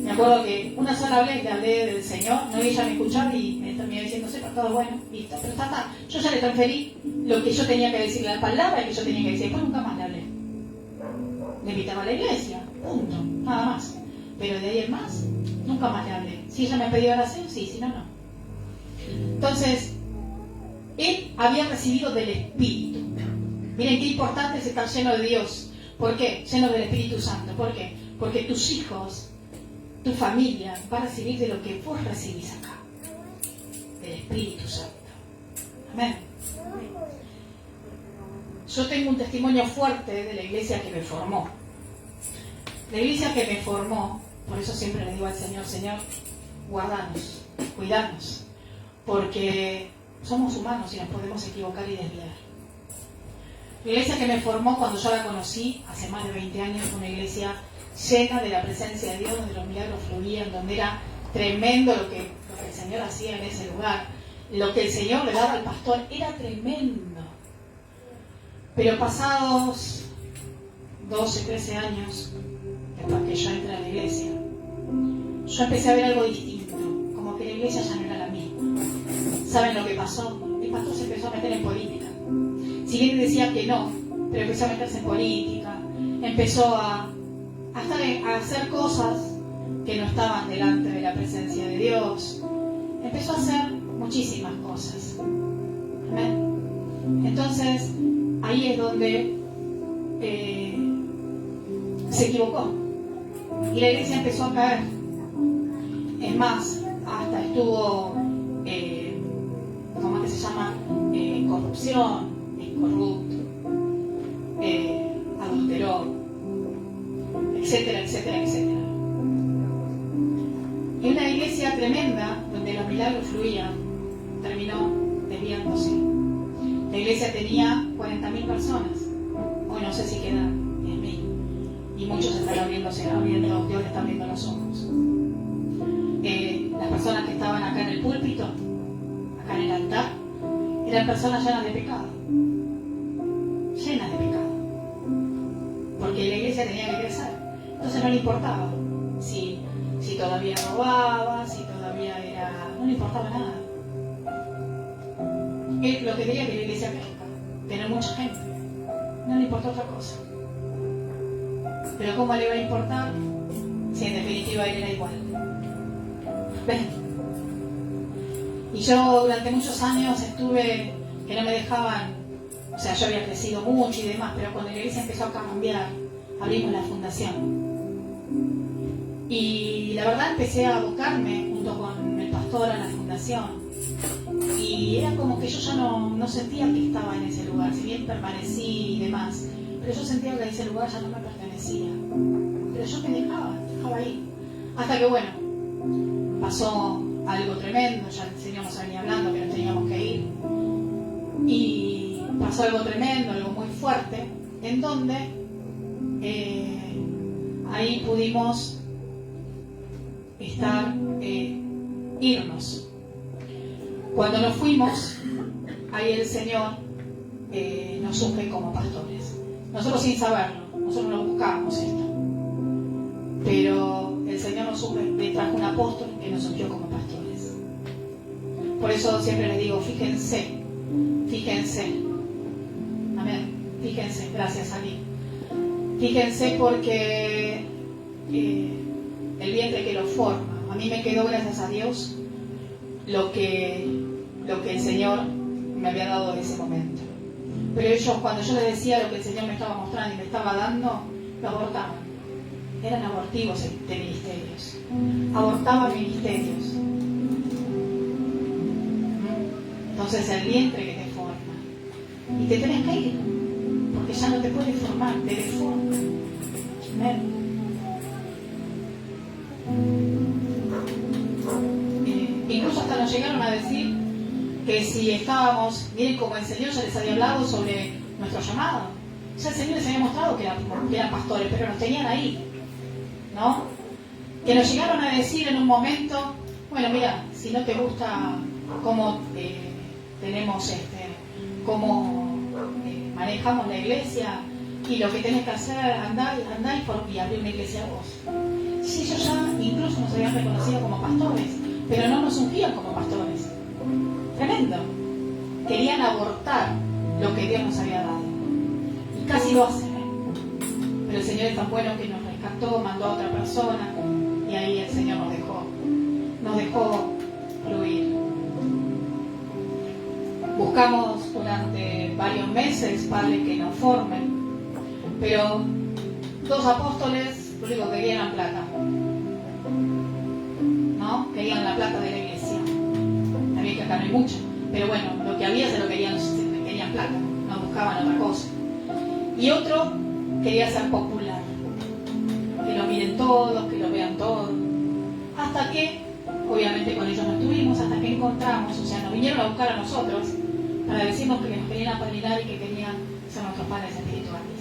Me acuerdo que una sola vez le hablé del Señor, no, ella me escuchaba y me terminó diciendo, sepa, todo bueno, listo, pero está. Yo ya le transferí lo que yo tenía que decir, la palabra que yo tenía que decir. Después nunca más le hablé. Le invitaba a la iglesia, punto, nada más. Pero de ahí en más, nunca más le hablé. Si ella me pedía oración, sí, si no, no. Entonces, él había recibido del Espíritu. Miren qué importante es estar lleno de Dios. ¿Por qué? Lleno del Espíritu Santo. ¿Por qué? Porque tus hijos, tu familia, va a recibir de lo que vos recibís acá. Del Espíritu Santo. Amén. Yo tengo un testimonio fuerte de la iglesia que me formó. La iglesia que me formó, por eso siempre le digo al Señor, Señor, guardanos, cuidanos. porque somos humanos y nos podemos equivocar y desviar. La iglesia que me formó cuando yo la conocí, hace más de 20 años, fue una iglesia llena de la presencia de Dios, donde los milagros fluían, donde era tremendo lo que el Señor hacía en ese lugar. Lo que el Señor le daba al pastor era tremendo. Pero pasados 12, 13 años, después que yo entré a la iglesia, yo empecé a ver algo distinto, como que la iglesia ya no era la misma. ¿Saben lo que pasó? El pastor se empezó a meter en política. Si bien decía que no, pero empezó a meterse en política, empezó a hacer cosas que no estaban delante de la presencia de Dios. Empezó a hacer muchísimas cosas. ¿Amén? Entonces, ahí es donde se equivocó. Y la iglesia empezó a caer. Es más, hasta estuvo, ¿cómo es que se llama? Corrupción, es corrupto, adulteró, etcétera, etcétera, etcétera. Y una iglesia tremenda, donde los milagros fluían, terminó desviándose. La iglesia tenía 40.000 personas. Hoy no sé si quedan 10.000. Y muchos están Dios le está abriendo los ojos. Las personas que estaban acá en el púlpito, acá en el altar, eran personas llenas de pecado. Llenas de pecado. Porque la iglesia tenía que crecer. Entonces no le importaba si todavía robaba, si todavía era... No le importaba nada. Él lo que quería que la iglesia crezca, tener mucha gente. No le importó otra cosa. Pero ¿cómo le iba a importar si en definitiva él era igual? ¿Ven? Y yo durante muchos años estuve que no me dejaban, o sea, yo había crecido mucho y demás, pero cuando la iglesia empezó a cambiar, abrimos la fundación. Y la verdad empecé a abocarme junto con el pastor a la fundación. Y era como que yo ya no sentía que estaba en ese lugar, si bien permanecí y demás, pero yo sentía que ese lugar ya no me pertenecía. Pero yo me dejaba ahí. Hasta que bueno, pasó algo tremendo, ya el Señor nos venía hablando que nos teníamos que ir. Y pasó algo tremendo, algo muy fuerte, en donde ahí pudimos irnos. Cuando nos fuimos, ahí el Señor nos unge como pastores. Nosotros sin saberlo, nosotros no buscábamos esto. Pero el Señor nos unge, le trajo un apóstol que nos ungió como pastores. Por eso siempre les digo, fíjense. Amén. Fíjense, gracias a mí. Fíjense porque el vientre que lo forma. A mí me quedó, gracias a Dios, lo que el Señor me había dado en ese momento. Pero ellos, cuando yo les decía lo que el Señor me estaba mostrando y me estaba dando, lo abortaban. Eran abortivos de ministerios. Abortaban ministerios. Entonces el vientre que te forma. Y te tenés que ir. Porque ya no te puede formar, te deforma. Amén. Incluso hasta nos llegaron a decir que si estábamos, miren como el Señor ya les había hablado sobre nuestro llamado. Ya el Señor les había mostrado que eran pastores, pero nos tenían ahí, ¿no? Que nos llegaron a decir en un momento, bueno, mira, si no te gusta cómo tenemos cómo manejamos la iglesia y lo que tenés que hacer, andá y abrir una iglesia a vos. Sí, ellos ya incluso nos habían reconocido como pastores, pero no nos ungían como pastores. Tremendo. Querían abortar lo que Dios nos había dado. Y casi lo hacen, Pero el Señor es tan bueno que nos rescató, mandó a otra persona, y ahí el Señor nos dejó fluir. Buscamos durante varios meses padres que nos formen, pero 2 apóstoles lo único que querían era plata. ¿No? Querían la plata de la iglesia. También que acá no hay mucha, pero bueno, lo que había se lo querían plata, no buscaban otra cosa. Y otro quería ser popular, que lo miren todos, que lo vean todos, hasta que obviamente con ellos no estuvimos hasta que encontramos, o sea, nos vinieron a buscar a nosotros para decirnos que nos querían apadrinar y que querían ser nuestros padres espirituales.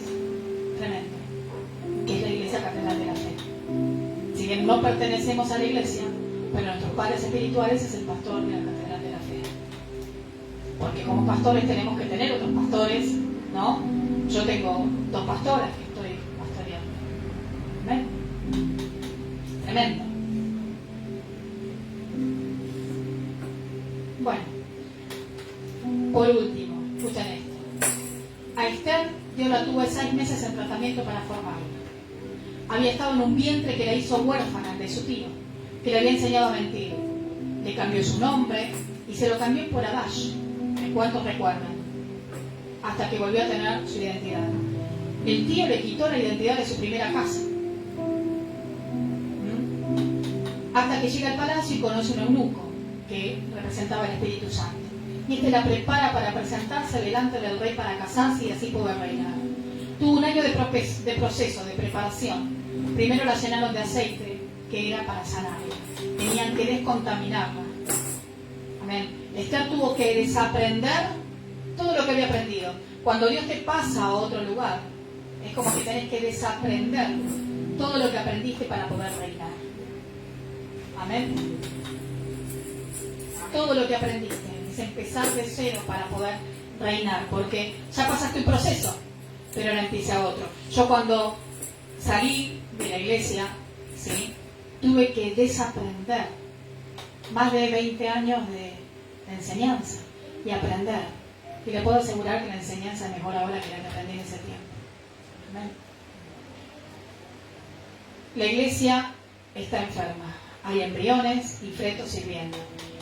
Tremendo. Que es la Iglesia Catedral de la Fe. Si bien no pertenecemos a la iglesia, pero nuestros padres espirituales es el pastor de la Catedral de la Fe. Porque como pastores tenemos que tener otros pastores, ¿no? Yo tengo 2 pastoras que estoy pastoreando. ¿Ven? Tremendo. Bueno, por último, escuchen esto. A Esther Dios la tuvo 6 meses en tratamiento para formarla. Había estado en un vientre que la hizo huérfana de su tío, que le había enseñado a mentir. Le cambió su nombre y se lo cambió por Adash, en cuantos recuerdan, hasta que volvió a tener su identidad. El tío le quitó la identidad de su primera casa. Hasta que llega al palacio y conoce un eunuco, que representaba el Espíritu Santo. Y este la prepara para presentarse delante del rey para casarse y así poder reinar. Tuvo un año de proceso, de preparación. Primero la llenaron de aceite, que era para sanarla. Tenían que descontaminarla. Amén. Esther tuvo que desaprender todo lo que había aprendido. Cuando Dios te pasa a otro lugar, es como que tenés que desaprender todo lo que aprendiste para poder reinar. Amén. Todo lo que aprendiste es empezar de cero para poder reinar, porque ya pasaste un proceso, pero ahora empieza otro. Yo cuando salí de la iglesia, ¿sí?, tuve que desaprender más de 20 años de enseñanza y aprender. Y le puedo asegurar que la enseñanza es mejor ahora que la que aprendí en ese tiempo. ¿Amén? La iglesia está enferma. Hay embriones y fetos sirviendo.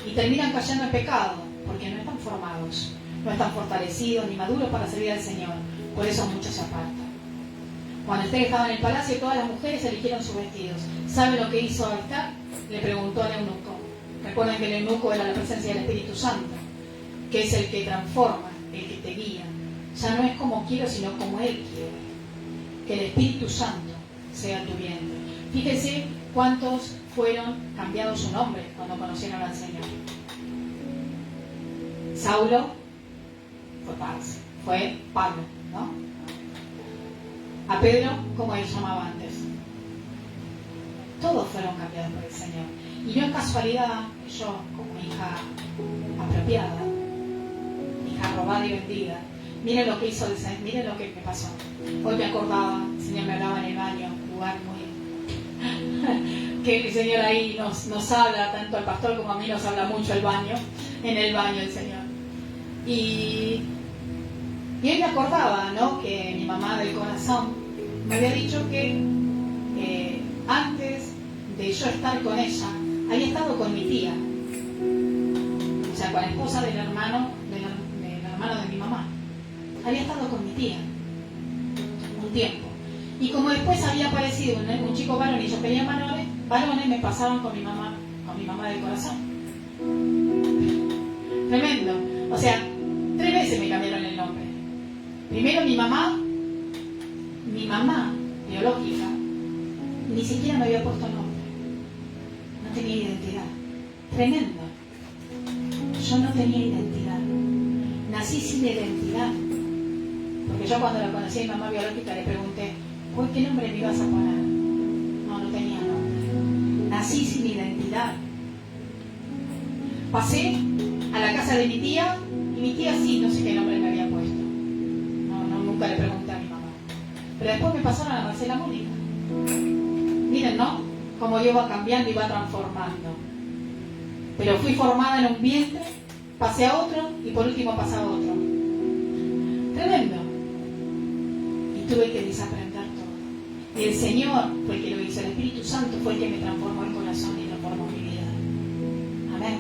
Y terminan cayendo en pecado, porque no están formados, no están fortalecidos ni maduros para servir al Señor. Por eso muchos se apartan. Cuando Esther estaba en el palacio, todas las mujeres eligieron sus vestidos. ¿Sabe lo que hizo Esther? Le preguntó al eunuco. Recuerden que el eunuco era la presencia del Espíritu Santo, que es el que transforma, el que te guía. Ya no es como quiero, sino como Él quiere. Que el Espíritu Santo sea tu vientre. Fíjense cuántos fueron cambiados su nombre cuando conocieron al Señor. Saulo fue Pablo, ¿no? A Pedro, como él llamaba antes. Todos fueron cambiados por el Señor. Y no es casualidad que yo, como hija apropiada, hija robada y vendida, miren lo que hizo el Señor, miren lo que me pasó. Hoy me acordaba, el Señor me hablaba en el baño, un lugar muy que el Señor ahí nos habla, tanto al pastor como a mí nos habla mucho el baño, en el baño el Señor. Y hoy me acordaba, ¿no?, que mi mamá del corazón me había dicho que antes de yo estar con ella, había estado con mi tía, o sea, con la esposa del hermano de mi mamá. Había estado con mi tía un tiempo. Y como después había aparecido un chico varón y yo quería varones, me pasaban con mi mamá del corazón. Tremendo. O sea, 3 veces me cambiaron el nombre. Primero mi mamá biológica, ni siquiera me había puesto nombre. No tenía identidad. Tremendo. Yo no tenía identidad. Nací sin identidad. Porque yo cuando la conocí a mi mamá biológica le pregunté, ¿qué nombre me ibas a poner? No tenía nombre. Nací sin identidad. Pasé a la casa de mi tía y mi tía sí, no sé qué nombre me había puesto. Nunca le pregunté a mi mamá. Pero después me pasaron a Marcela Mónica. Miren, ¿no?, cómo Dios va cambiando y va transformando. Pero fui formada en un vientre, pasé a otro y por último pasé a otro. Tremendo. Y tuve que desaprender todo. Y el Señor fue el que lo hizo. El Espíritu Santo fue el que me transformó el corazón y transformó mi vida. Amén.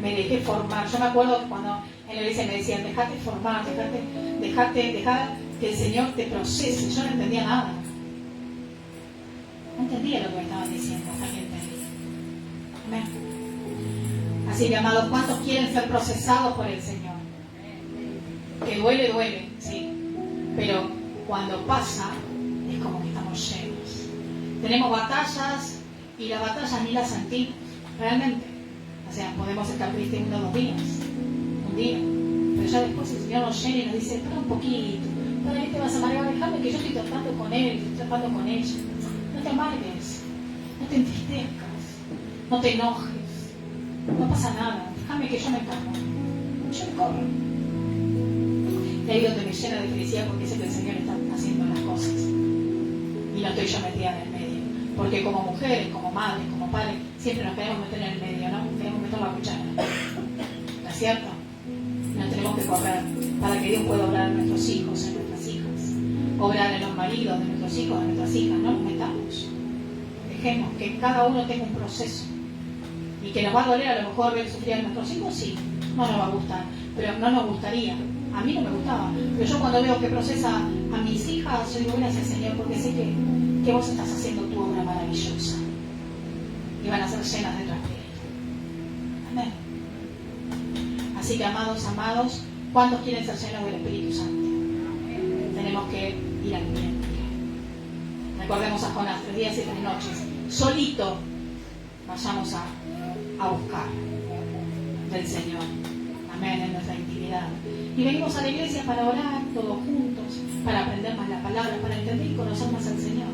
Me dejé formar. Yo me acuerdo que cuando en la iglesia me decían, dejate formar, dejar que el Señor te procese. Yo no entendía nada. No entendía lo que me estaban diciendo, hasta que entendí. Amén. Así que, amados, ¿cuántos quieren ser procesados por el Señor? Que duele, sí. Pero cuando pasa, es como que estamos llenos. Tenemos batallas y las batallas ni las sentimos, realmente. O sea, podemos estar tristes 1 o 2 días, un día, pero ya después el Señor nos llena y nos dice, espera un poquito, ¿para qué te vas a amargar? Déjame que yo estoy tratando con él, estoy tratando con ella. No te amargues, no te entristezcas, no te enojes, no pasa nada, déjame que yo me encargo, yo me corro. Y ahí donde me llena de felicidad porque sé que el Señor está haciendo las cosas y no estoy yo metida en el medio, porque como mujeres, como madres, como padres, siempre nos queremos meter en el medio, ¿no? Queremos meter la cuchara, ¿no es cierto? Nos tenemos que correr para que Dios pueda obrar en nuestros hijos, en nuestras hijas, obrar en los maridos de nuestros hijos, de nuestras hijas. No nos metamos, dejemos que cada uno tenga un proceso y que nos va a doler a lo mejor ver sufrir a nuestros hijos, sí, no nos va a gustar, pero no nos gustaría. A mí no me gustaba, pero yo cuando veo que procesa a mis hijas, yo digo gracias Señor, porque sé que vos estás haciendo tu obra maravillosa y van a ser llenas de tu espíritu. Amén. Así que amados, ¿cuántos quieren ser llenos del Espíritu Santo? Tenemos que ir al vientre. Recordemos a Jonás, 3 días y 3 noches, solito vayamos a buscar del Señor. Amén, en nuestra intimidad. Y venimos a la iglesia para orar todos juntos, para aprender más la palabra, para entender y conocer más al Señor.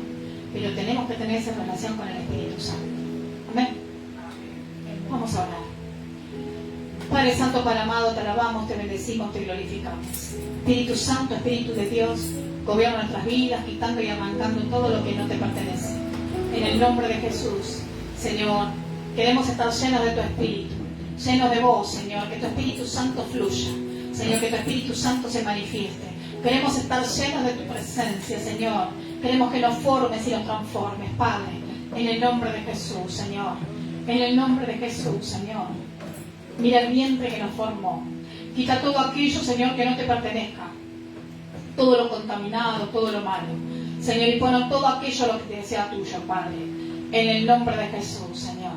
Pero tenemos que tener esa relación con el Espíritu Santo. Amén. Vamos a orar. Padre Santo, Padre amado, te alabamos, te bendecimos, te glorificamos. Espíritu Santo, Espíritu de Dios, gobierna nuestras vidas, quitando y arrancando todo lo que no te pertenece. En el nombre de Jesús, Señor, queremos estar llenos de tu Espíritu, llenos de vos, Señor, que tu Espíritu Santo fluya, Señor, que tu Espíritu Santo se manifieste. Queremos estar llenos de tu presencia, Señor. Queremos que nos formes y nos transformes, Padre, en el nombre de Jesús, Señor. En el nombre de Jesús, Señor. Mira el vientre que nos formó. Quita todo aquello, Señor, que no te pertenezca. Todo lo contaminado, todo lo malo. Señor, y pon todo aquello lo que te sea tuyo, Padre. En el nombre de Jesús, Señor.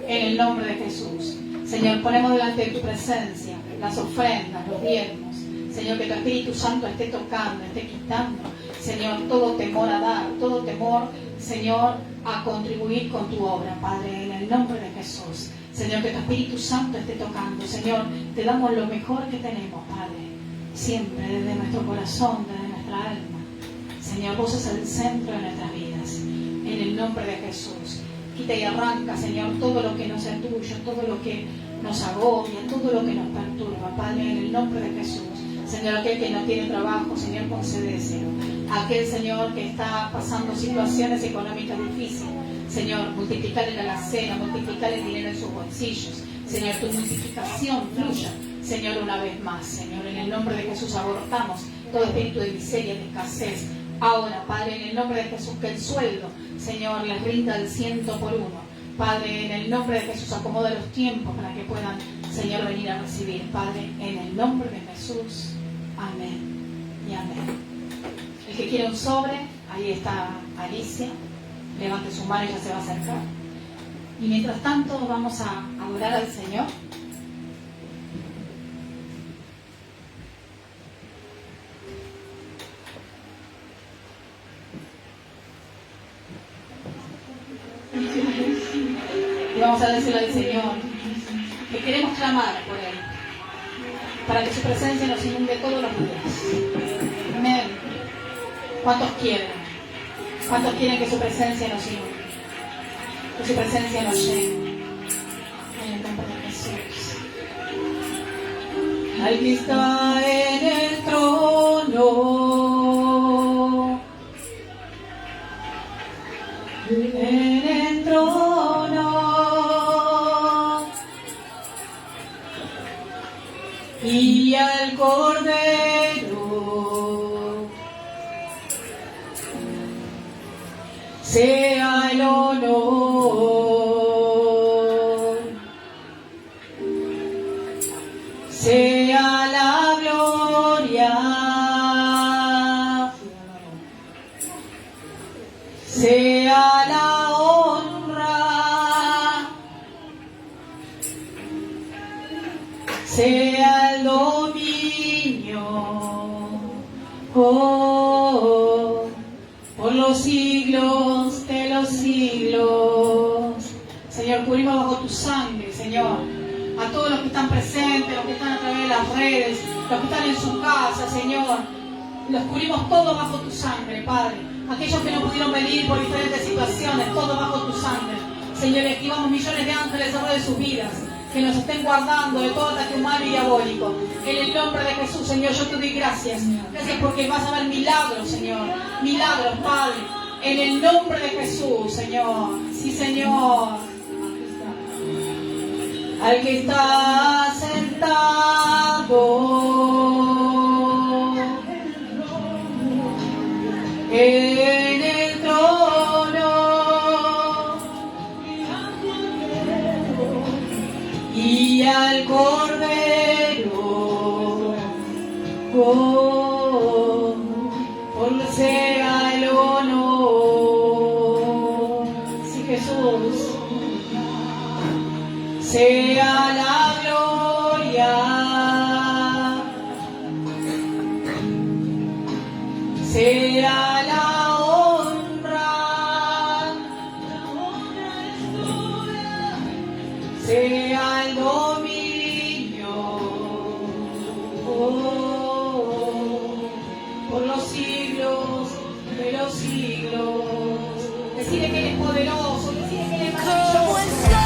En el nombre de Jesús. Señor, ponemos delante de tu presencia las ofrendas, los diezmos. Señor, que tu Espíritu Santo esté tocando, esté quitando. Señor, todo temor a dar, todo temor, Señor, a contribuir con tu obra, Padre, en el nombre de Jesús. Señor, que tu Espíritu Santo esté tocando. Señor, te damos lo mejor que tenemos, Padre. Siempre, desde nuestro corazón, desde nuestra alma. Señor, vos sos el centro de nuestras vidas. En el nombre de Jesús. Quita y arranca, Señor, todo lo que no sea tuyo, todo lo que nos agobia, todo lo que nos perturba, Padre, en el nombre de Jesús. Señor, aquel que no tiene trabajo, Señor, concédeselo. Aquel, Señor, que está pasando situaciones económicas difíciles, Señor, multiplicar la alacena, multiplicar el dinero en sus bolsillos. Señor, tu multiplicación fluya, Señor, una vez más. Señor, en el nombre de Jesús abortamos todo espíritu de miseria, de escasez. Ahora, Padre, en el nombre de Jesús, que el sueldo, Señor, les rinda el 100 por 1. Padre, en el nombre de Jesús, acomoda los tiempos para que puedan, Señor, venir a recibir. Padre, en el nombre de Jesús. Amén y amén. El que quiere un sobre, ahí está Alicia. Levante su mano y ya se va a acercar. Y mientras tanto vamos a adorar al Señor. Y vamos a decirle al Señor que queremos clamar por Él, para que su presencia nos inunde todos los días. Amén. ¿Cuántos quieren? ¿Cuántos quieren que su presencia nos inunde? Que su presencia nos llene. En el nombre de Jesús. Al que está en el trono, en el trono, y al Cordero sea el honor, sea la gloria, sea la honra, sea el dominio, por los siglos de los siglos. Señor, cubrimos bajo tu sangre, Señor, a todos los que están presentes, los que están a través de las redes, los que están en su casa, Señor. Los cubrimos todo bajo tu sangre, Padre. Aquellos que no pudieron venir por diferentes situaciones, todo bajo tu sangre. Señor, y activamos millones de ángeles alrededor de sus vidas, que nos estén guardando de todo ataque humano y diabólico. En el nombre de Jesús, Señor, yo te doy gracias. Gracias porque vas a ver milagros, Señor. Milagros, Padre. En el nombre de Jesús, Señor. Sí, Señor. Al que está sentado en el trono y al Cordero, por sea el honor. Sí, Jesús. Sea la gloria, sea la honra, sea el dominio, por los siglos de los siglos. Decide que Él es poderoso, decide que Él es maravilloso. Como el sol.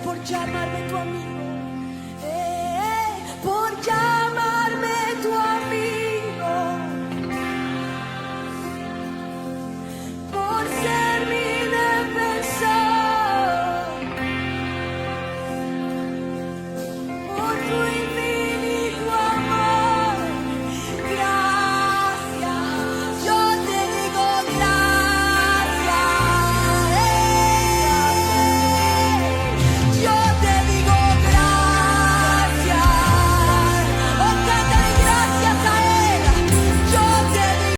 por llamarme tu amiga.